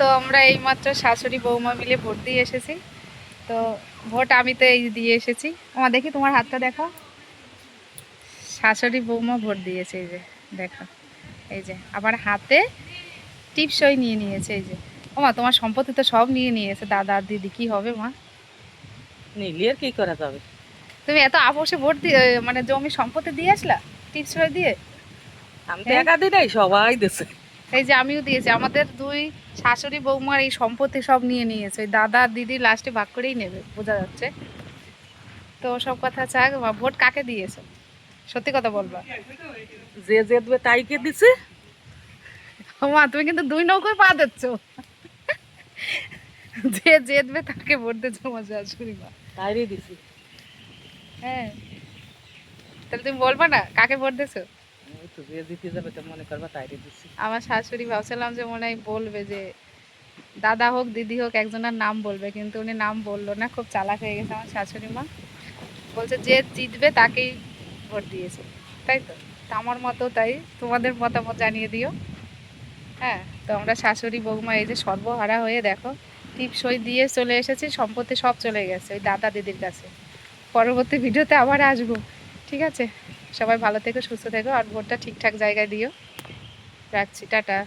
তো আমরা এইমাত্র শাশুড়ি বৌমা মিলে ভোট দিয়ে এসেছি। তো ভোট আমি তো এই দিয়ে এসেছি। আমার দেখি তোমার হাতটা দেখো। শাশুড়ি বৌমা ভোট দিয়েছে, এই যে দেখো, এই যে আবার হাতে টিপসই নিয়ে নিয়েছে। এই যে ওমা, তোমার সম্পত্তি তো সব নিয়ে নিয়েছে দাদা আর দিদি, কি হবে মা? নিলি আর কি করা যাবে। তুমি এত আপোষে ভোট দিয়ে মানে জমি সম্পত্তি দিয়ে আসলা টিপসই দিয়ে? আমি তো হ্যাঁ, একা দিই নাই, সবাই দিছে। এই যে আমিও দিয়েছি। আমাদের দুই শাশুড়ি বৌমার এই সম্পত্তি সব নিয়ে নিয়েছে। ওই দাদা আর দিদি লাস্টে ভাগ করেই নেবে, বোঝা যাচ্ছে। তো সব কথা চাক, ভোট কাকে দিয়েছে সত্যি কথা বলবা। যে দেবে তাইকে দিছে। মা তুমি কিন্তু দুই নৌকোয় পা দিচ্ছ। যে জেতবে তাকে ভোট দিচ্ছ আমার শাশুড়ি মা। তাইরই দিছি। হ্যাঁ, তাহলে তুমি বলবা না কাকে ভোট দিছো? ওই তো যে জিতে যাবে তো মনে করবা তাইরই দিছি। আমার শাশুড়ি ভাবছিলাম যে মনে হয় বলবে যে দাদা হোক দিদি হোক একজনের নাম বলবে, কিন্তু উনি নাম বললো না। খুব চালাক হয়ে গেছে আমার শাশুড়ি মা। বলছে যে জিতবে তাকেই ভোট দিয়েছে। তাই তো? তা আমার মতো তাই, তোমাদের মতামত জানিয়ে দিও। হ্যাঁ, তো আমরা শাশুড়ি বৌমা এই যে সর্বহারা হয়ে দেখো টিপসই দিয়ে চলে এসেছি, সম্পত্তি সব চলে গেছে ওই দাদা দিদির কাছে। পরবর্তী ভিডিওতে আবার আসবো, ঠিক আছে? সবাই ভালো থেকো, সুস্থ থেকো, আর ভোটটা ঠিকঠাক জায়গায় দিও। রাখছি, টাটা।